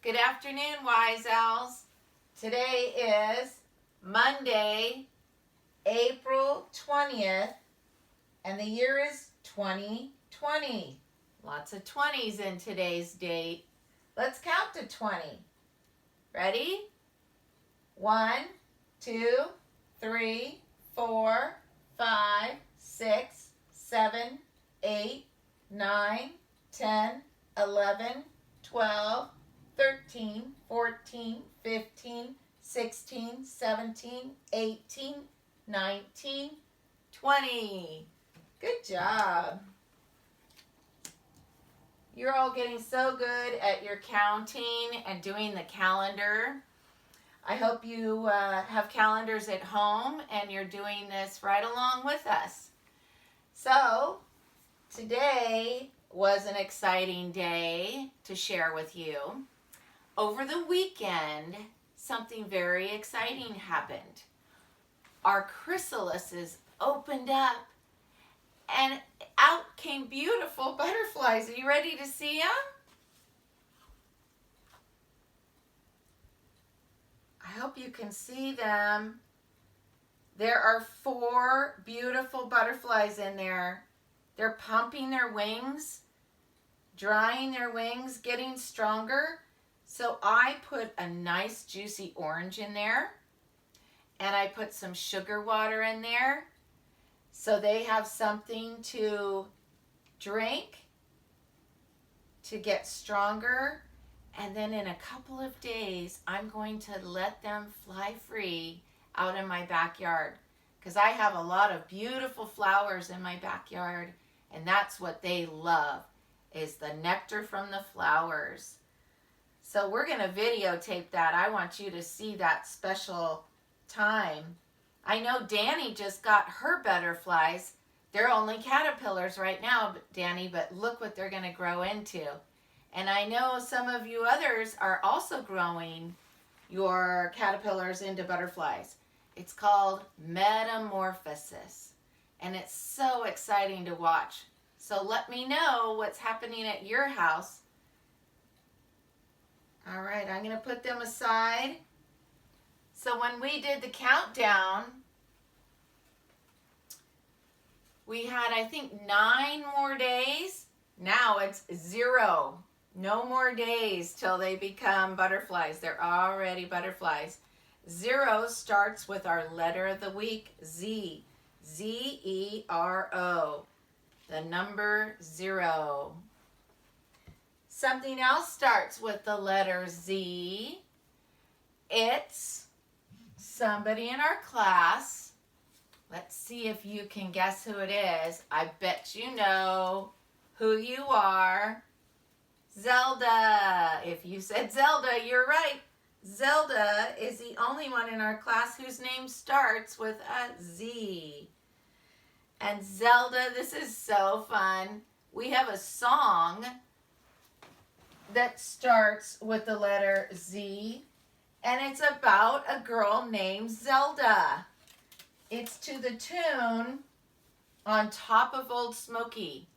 Good afternoon, Wise Owls. Today is Monday, April 20th, and the year is 2020. Lots of 20s in today's date. Let's count to 20. Ready? 1, 2, 3, 4, 5, 6, 7, 8, 9, 10, 11, 12, 13, 14, 15, 16, 17, 18, 19, 20. Good job. You're all getting so good at your counting and doing the calendar. I hope you have calendars at home and you're doing this right along with us. So, today was an exciting day to share with you. Over the weekend, something very exciting happened. Our chrysalises opened up and out came beautiful butterflies. Are you ready to see them? I hope you can see them. There are 4 beautiful butterflies in there. They're pumping their wings, drying their wings, getting stronger. So I put a nice juicy orange in there, and I put some sugar water in there so they have something to drink to get stronger. And then in a couple of days, I'm going to let them fly free out in my backyard because I have a lot of beautiful flowers in my backyard, and that's what they love, is the nectar from the flowers. So we're going to videotape that. I want you to see that special time. I know Danny just got her butterflies. They're only caterpillars right now, Danny, but look what they're going to grow into. And I know some of you others are also growing your caterpillars into butterflies. It's called metamorphosis, and it's so exciting to watch. So let me know what's happening at your house. All right, I'm going to put them aside. So when we did the countdown, we had, I think, 9 more days. Now it's 0. No more days till they become butterflies. They're already butterflies. 0 starts with our letter of the week, Z. Z-E-R-O. The number 0. Something else starts with the letter Z. It's somebody in our class. Let's see if you can guess who it is. I bet you know who you are. Zelda. If you said Zelda, you're right. Zelda is the only one in our class whose name starts with a Z. And Zelda, this is so fun. We have a song that starts with the letter Z, and it's about a girl named Zelda. It's to the tune On Top of Old Smoky.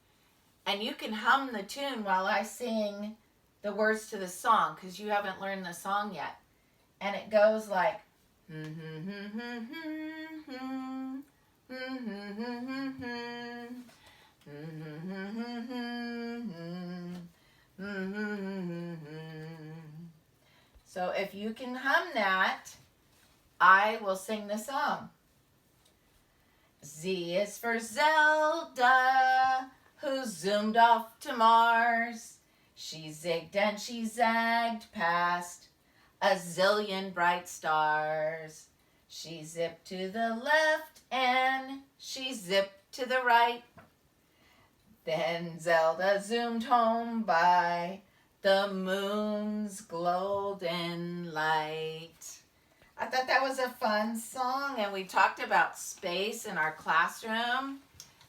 And you can hum the tune while I sing the words to the song, because you haven't learned the song yet. And it goes like, So if you can hum that, I will sing the song. Z is for Zelda, who zoomed off to Mars. She zigged and she zagged past a zillion bright stars. She zipped to the left and she zipped to the right. Then Zelda zoomed home by the moon's golden light. I thought that was a fun song, and we talked about space in our classroom.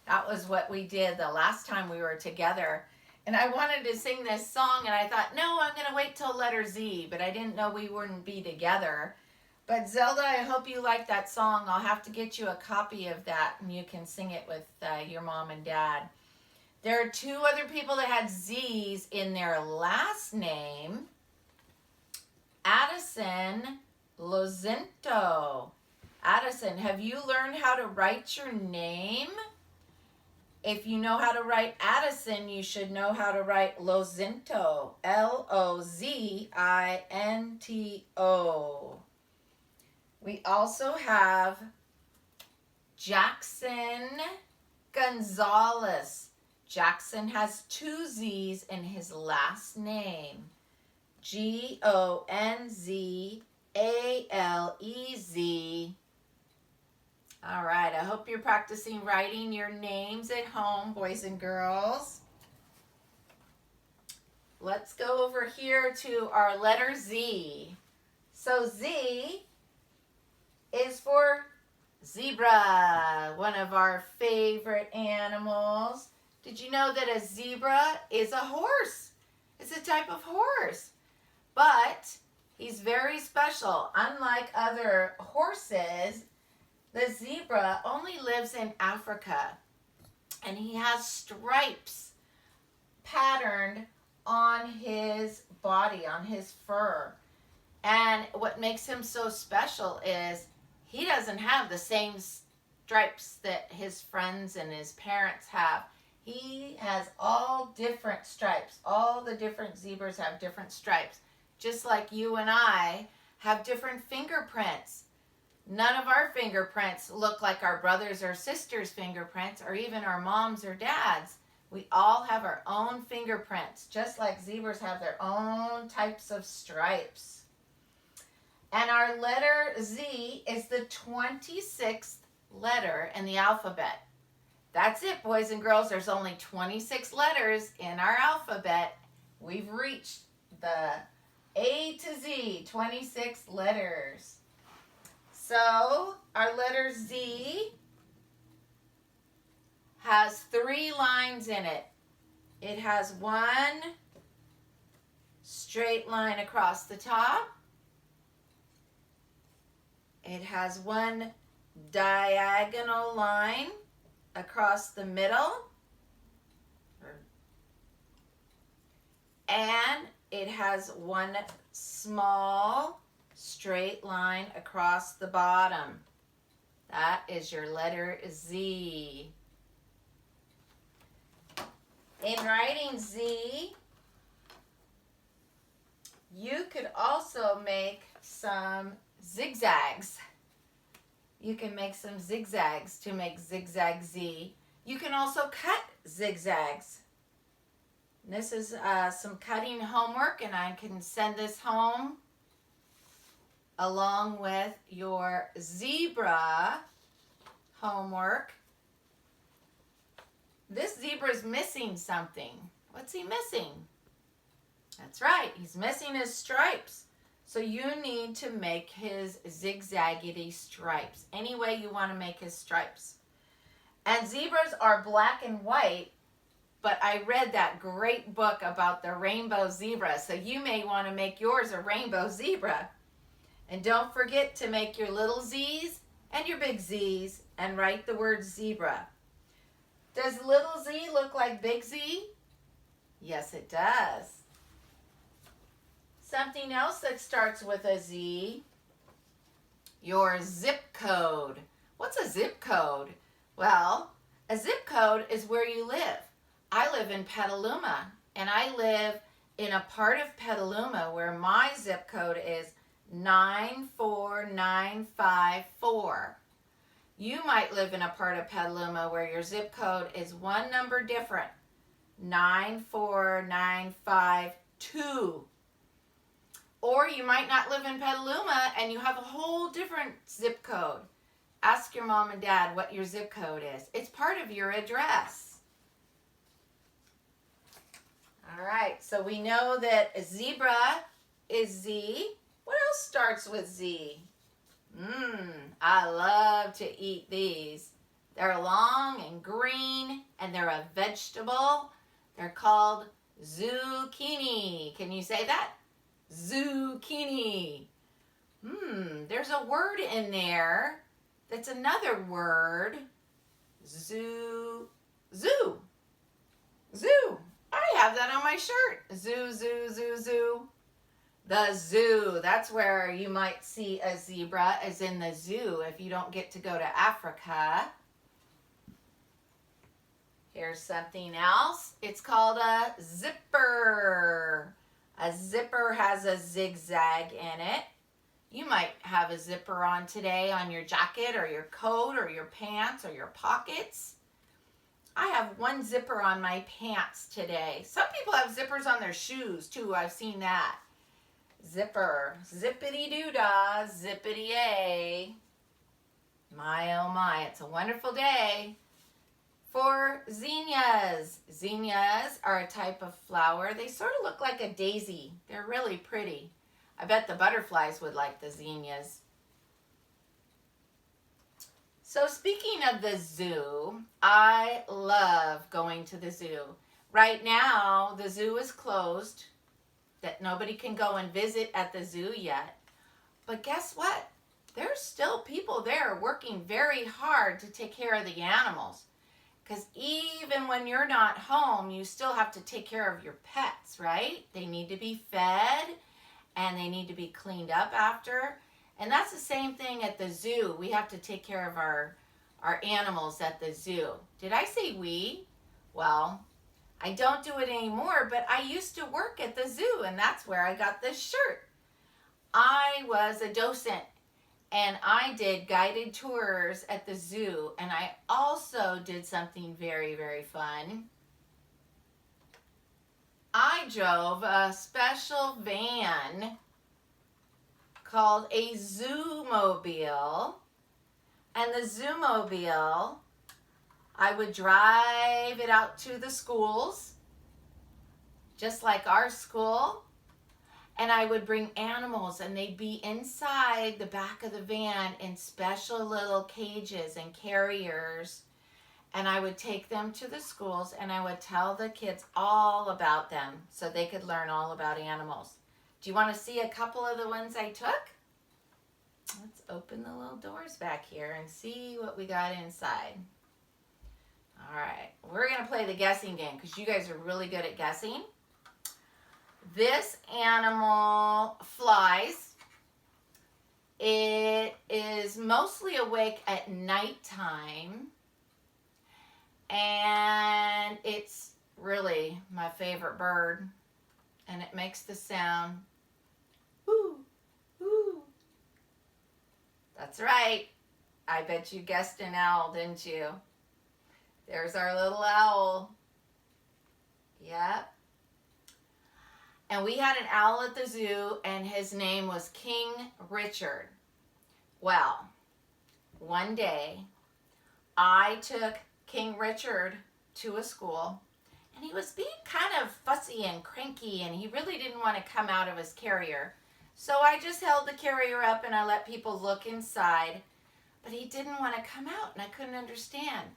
That was what we did the last time we were together. And I wanted to sing this song, and I thought, no, I'm going to wait till letter Z, but I didn't know we wouldn't be together. But Zelda, I hope you like that song. I'll have to get you a copy of that, and you can sing it with your mom and dad. There are 2 other people that had Z's in their last name. Addison Lozinto. Addison, have you learned how to write your name? If you know how to write Addison, you should know how to write Lozinto. Lozinto. We also have Jackson Gonzalez. Jackson has 2 Z's in his last name. Gonzalez. All right, I hope you're practicing writing your names at home, boys and girls. Let's go over here to our letter Z. So Z is for zebra, one of our favorite animals. Did you know that a zebra is a horse? It's a type of horse, but he's very special. Unlike other horses, the zebra only lives in Africa, and he has stripes patterned on his body, on his fur. And what makes him so special is he doesn't have the same stripes that his friends and his parents have. He has all different stripes. All the different zebras have different stripes. Just like you and I have different fingerprints. None of our fingerprints look like our brothers or sisters' fingerprints, or even our moms or dads. We all have our own fingerprints, just like zebras have their own types of stripes. And our letter Z is the 26th letter in the alphabet. That's it, boys and girls. There's only 26 letters in our alphabet. We've reached the A to Z, 26 letters. So our letter Z has 3 lines in it. It has 1 straight line across the top. It has 1 diagonal line across the middle. And it has 1 small straight line across the bottom. That is your letter Z. In writing Z, you could also make some zigzags. You can make some zigzags to make zigzag Z. You can also cut zigzags. This is some cutting homework, and I can send this home along with your zebra homework. This zebra is missing something. What's he missing? That's right, he's missing his stripes. So you need to make his zigzaggedy stripes, any way you want to make his stripes. And zebras are black and white, but I read that great book about the rainbow zebra, so you may want to make yours a rainbow zebra. And don't forget to make your little Z's and your big Z's and write the word zebra. Does little Z look like big Z? Yes, it does. Something else that starts with a Z, your zip code. What's a zip code? Well, a zip code is where you live. I live in Petaluma, and I live in a part of Petaluma where my zip code is 94954. You might live in a part of Petaluma where your zip code is 1 number different, 94952. Or you might not live in Petaluma and you have a whole different zip code. Ask your mom and dad what your zip code is. It's part of your address. All right, so we know that a zebra is Z. What else starts with Z? I love to eat these. They're long and green, and they're a vegetable. They're called zucchini. Can you say that? Zucchini. There's a word in there that's another word. Zoo. I have that on my shirt. Zoo. The zoo. That's where you might see a zebra, as in the zoo, if you don't get to go to Africa. Here's something else. It's called a zipper. A zipper has a zigzag in it. You might have a zipper on today on your jacket or your coat or your pants or your pockets. I have one zipper on my pants today. Some people have zippers on their shoes too. I've seen that. Zipper. Zippity-doo-dah, zippity-yay. My, oh my, it's a wonderful day for zinnias. Zinnias are a type of flower. They sort of look like a daisy. They're really pretty. I bet the butterflies would like the zinnias. So speaking of the zoo, I love going to the zoo. Right now, the zoo is closed. That nobody can go and visit at the zoo yet. But guess what? There's still people there working very hard to take care of the animals. Because even when you're not home, you still have to take care of your pets, right? They need to be fed and they need to be cleaned up after. And that's the same thing at the zoo. We have to take care of our animals at the zoo. Did I say we? Well, I don't do it anymore, but I used to work at the zoo, and that's where I got this shirt. I was a docent, and I did guided tours at the zoo, and I also did something very, very fun. I drove a special van called a Zoomobile, and the Zoomobile, I would drive it out to the schools, just like our school, and I would bring animals, and they'd be inside the back of the van in special little cages and carriers, and I would take them to the schools, and I would tell the kids all about them so they could learn all about animals. Do you want to see a couple of the ones I took? Let's open the little doors back here and see what we got inside. All right, we're going to play the guessing game because you guys are really good at guessing. This animal flies. It is mostly awake at nighttime, and it's really my favorite bird, and it makes the sound, woo, woo. That's right. I bet you guessed an owl, didn't you? There's our little owl. Yep. And we had an owl at the zoo, and his name was King Richard. Well, one day, I took King Richard to a school, and he was being kind of fussy and cranky, and he really didn't want to come out of his carrier. So I just held the carrier up, and I let people look inside, but he didn't want to come out, and I couldn't understand.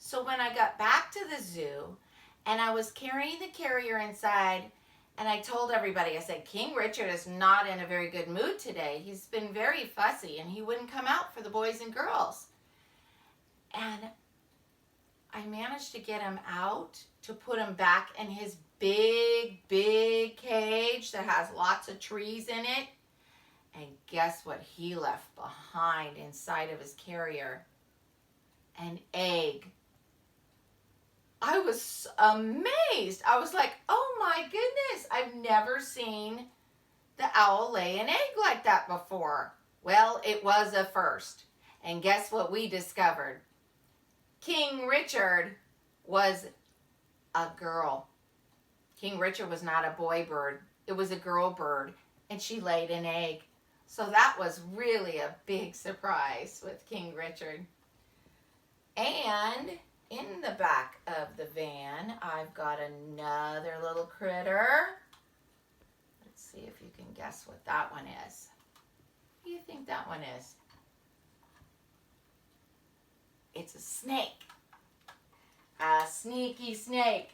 So when I got back to the zoo, and I was carrying the carrier inside, and I told everybody, I said, King Richard is not in a very good mood today. He's been very fussy, and he wouldn't come out for the boys and girls. And I managed to get him out to put him back in his big, big cage that has lots of trees in it. And guess what he left behind inside of his carrier? An egg. I was amazed. I was like, oh my goodness, I've never seen the owl lay an egg like that before. Well, it was a first. And guess what we discovered? King Richard was a girl. King Richard was not a boy bird. It was a girl bird, and she laid an egg. So that was really a big surprise with King Richard. And in the back of the van, I've got another little critter. Let's see if you can guess what that one is. What do you think that one is? It's a snake. A sneaky snake.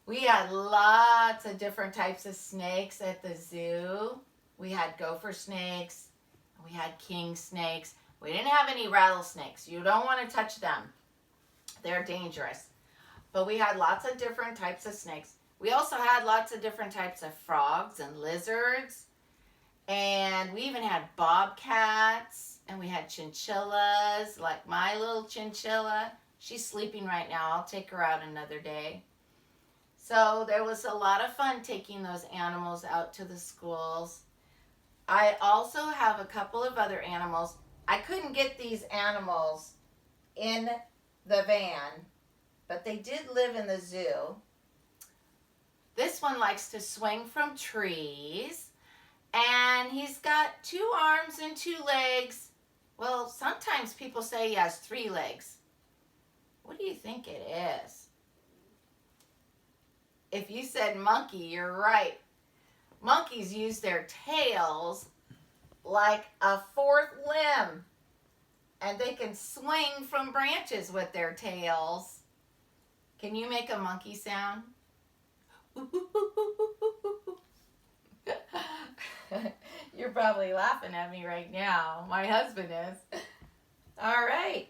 We had lots of different types of snakes at the zoo. We had gopher snakes. We had king snakes. We didn't have any rattlesnakes. You don't want to touch them. They're dangerous. But we had lots of different types of snakes. We also had lots of different types of frogs and lizards. And we even had bobcats. And we had chinchillas, like my little chinchilla. She's sleeping right now. I'll take her out another day. So there was a lot of fun taking those animals out to the schools. I also have a couple of other animals. I couldn't get these animals in the van, but they did live in the zoo. This one likes to swing from trees, and he's got 2 arms and 2 legs. Well, sometimes people say he has 3 legs. What do you think it is? If you said monkey, you're right. Monkeys use their tails like a 4th limb, and they can swing from branches with their tails. Can you make a monkey sound? You're probably laughing at me right now. My husband is. All right.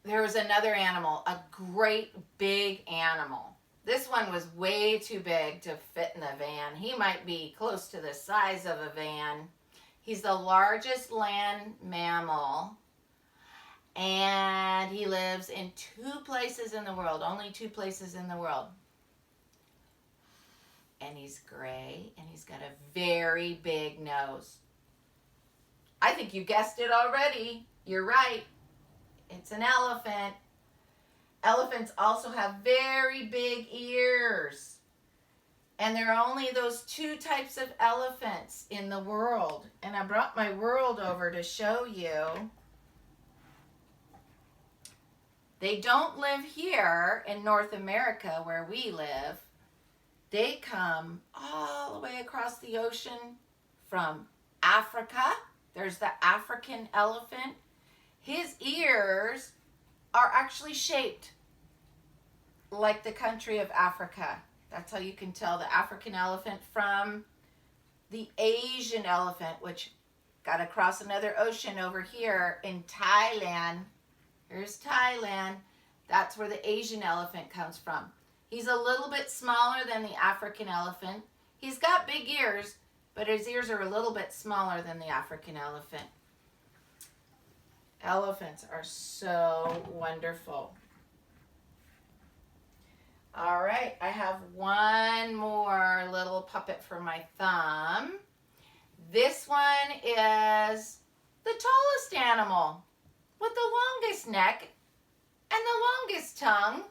There was another animal, a great big animal. This one was way too big to fit in the van. He might be close to the size of a van. He's the largest land mammal, and he lives in 2 places in the world, only 2 places in the world. And he's gray, and he's got a very big nose. I think you guessed it already. You're right. It's an elephant. Elephants also have very big ears. And there are only those 2 types of elephants in the world. And I brought my world over to show you. They don't live here in North America where we live. They come all the way across the ocean from Africa. There's the African elephant. His ears are actually shaped like the country of Africa. That's how you can tell the African elephant from the Asian elephant, which got across another ocean over here in Thailand. Here's Thailand. That's where the Asian elephant comes from. He's a little bit smaller than the African elephant. He's got big ears, but his ears are a little bit smaller than the African elephant. Elephants are so wonderful. All right, I have one more little puppet for my thumb. This one is the tallest animal with the longest neck and the longest tongue.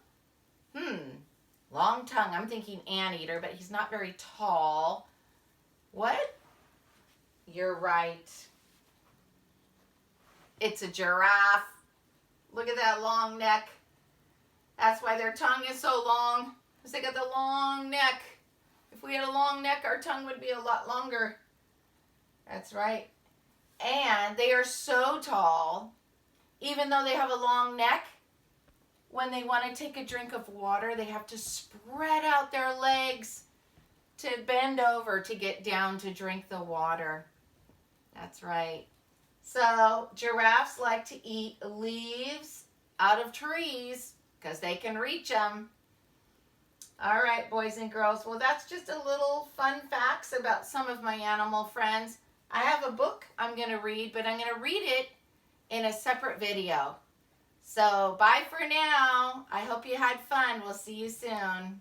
Long tongue. I'm thinking anteater, but he's not very tall. What? You're right. It's a giraffe. Look at that long neck. That's why their tongue is so long, because they got the long neck. If we had a long neck, our tongue would be a lot longer. That's right. And they are so tall, even though they have a long neck, when they want to take a drink of water, they have to spread out their legs to bend over to get down to drink the water. That's right. So giraffes like to eat leaves out of trees because they can reach them. All right, boys and girls. Well, that's just a little fun facts about some of my animal friends. I have a book I'm going to read, but I'm going to read it in a separate video. So bye for now. I hope you had fun. We'll see you soon.